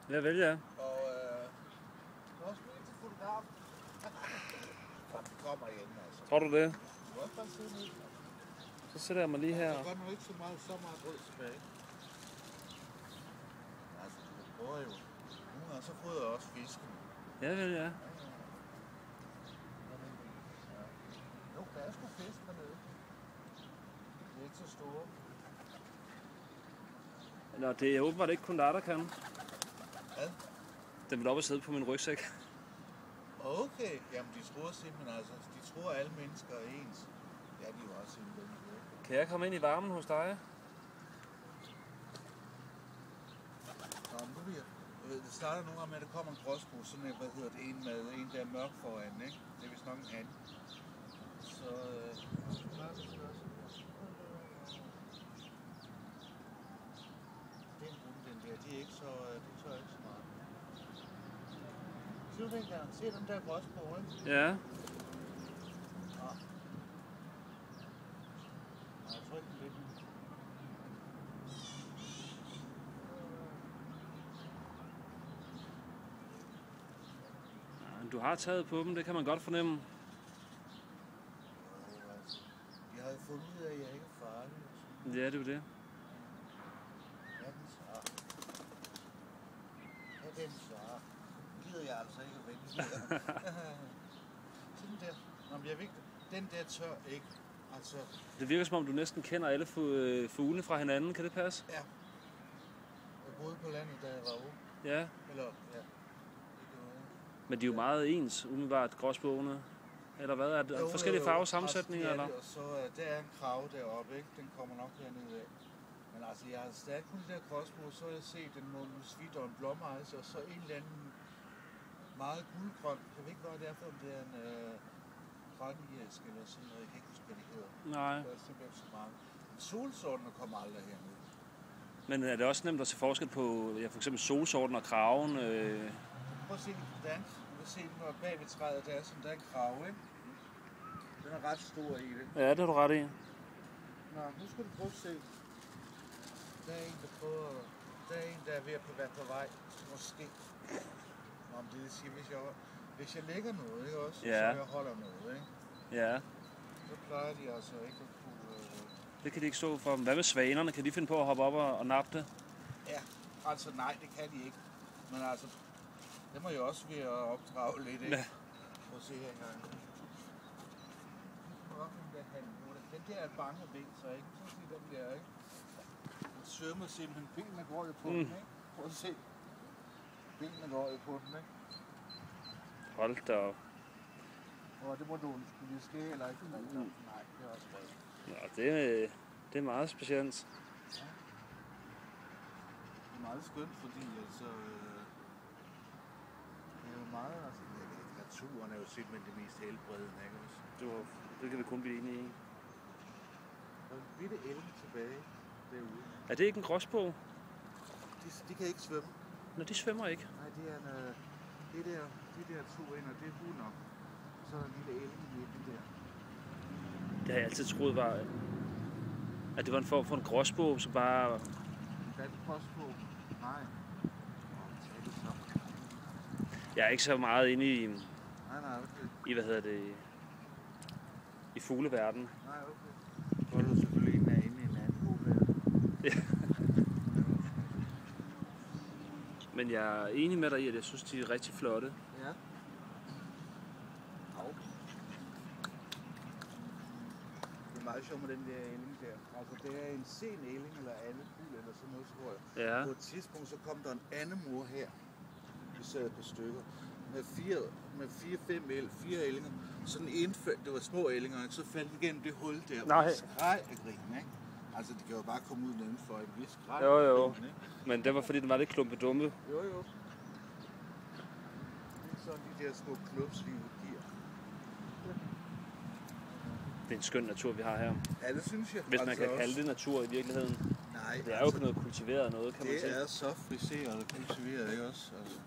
Ja, vel ja. Og også med til fotografen. Den kommer igen, altså. Tror du det? Du kan også bare sidde ned. Så sætter jeg mig lige her. Der er godt nok ikke så meget brød tilbage. Altså, du prøver jo. Nogle gange så fodrer jeg også fisken. Ja, vel ja. Jo, der er sgu fisk dernede. De er ikke så store. Nå, det er åbenbart ikke kun der kan. Hvad? Den vil op og sidde på min rygsæk. Okay, jamen de tror simpelthen altså, de tror alle mennesker er ens. Ja, de er jo også simpelthen. Kan jeg komme ind i varmen hos dig? Nå, nu bliver det starter nogle gange med, at der kommer en gråsbo, sådan en, en der er mørk foran, ikke? Det er vist nok en han. Så den der, de er ikke så, det tør ikke så meget. Se den der, se den der gråsbo, ikke? Ja. Nå. Jeg tror ikke, den lidt. Du har taget på dem, det kan man godt fornemme. Jeg har jo fundet ud af, at jeg ikke er farlig. Ja, det er jo det. Ja, den så. Ja, den så. Gider jeg altså ikke at vente. Sådan der. Nå, men jeg ved, den der tør ikke. Altså. Det virker som om, du næsten kender alle fuglene fra hinanden. Kan det passe? Ja. Jeg boede på landet, da jeg var ung. Ja. Eller, ja. Men de er jo meget ens, umiddelbart, gråsbogene. Eller hvad? Er det forskellige farvesammensætninger? Eller? Og så der er en krave deroppe, ikke? Den kommer nok hernede af. Men altså, jeg har stadig kun de der gråsbog, så har jeg set en musvit og en blåmejs, og så en eller anden meget guldgrøn. Jeg ved ikke, hvad det er for, om det er en grønjæsk eller sådan noget. Jeg kan ikke huske, hvad det hedder. Nej. Det er simpelthen så meget. Solsorten kommer aldrig hernede. Men er det også nemt at se forskel på for eksempel solsorten og kraven? Prøv at se, du kan se den bag ved træet, der er sådan, der er en krave, ikke? Den er ret stor i det. Ja, det har du ret i. Nå, nu skal du prøve at se. Der er en, der er ved at være på vej. Måske. Nå, men det vil sige, hvis jeg lægger noget, ikke også? Ja. Så jeg holder noget, ikke? Ja. Så plejer de altså ikke at kunne... Det kan de ikke stå for. Hvad med svanerne? Kan de finde på at hoppe op og nappe det? Ja, altså nej, det kan de ikke. Men altså, det må jo også ved at opdrage lidt, ikke? Ja. Prøv at se her engang. Den der er bange ben, så ikke? Så se den der, ikke? Den svømmer simpelthen. Benene går jo på den, ikke? Prøv at se. Benene går jo på den, ikke? Hold da op. Og det må du skulle ske eller ikke? Nej, det er også godt. Ja, det er meget specielt. Ja. Det er meget skønt, fordi altså... det er jo meget, altså... Naturen er jo simpelthen det mest helbredende, ikke også? Det kan vi kun blive enige i. Der er en bitte elm tilbage derude. Er det ikke en gråsbog? De kan ikke svømme. Nå, de svømmer ikke. Nej, det er en... De der to ender, det er hunder. Så er der en lille elm i midten der. Det har jeg altid troet var... At det var en form for en gråsbog, så bare... Hvad er det gråsbog? Nej. Det så. Jeg er ikke så meget inde i... Nej, okay. I, hvad hedder det... I fugleverdenen. Nej, okay. Så er du selvfølgelig inde i en anden fugleverdenen. Ja. Men jeg er enig med dig i, at jeg synes, de er rigtig flotte. Ja. Det er meget sjovt med den der ælling der. Altså det er en sen ælling eller anden fugl eller sådan noget, tror jeg. Ja. På et tidspunkt så kom der en andemor her. Vi sad på stykker. Med fire ællinger. Sådan det var små ællinger, og så faldt igennem det hul der. Nej. Og skreg af grin, ikke? Altså de kan jo bare komme ud nedenfor en vis skreg. Jo. Grin, ikke? Men det var fordi, den var lidt klumpedumme. Jo. Det er sådan de der små klubs, vi giver. Det er en skøn natur, vi har her. Ja, det synes jeg. Hvis man altså kan også kalde det natur i virkeligheden. Nej, Det er jo ikke noget kultiveret noget, kan man sige. Det er så friseret og kultiveret, ikke også? Altså.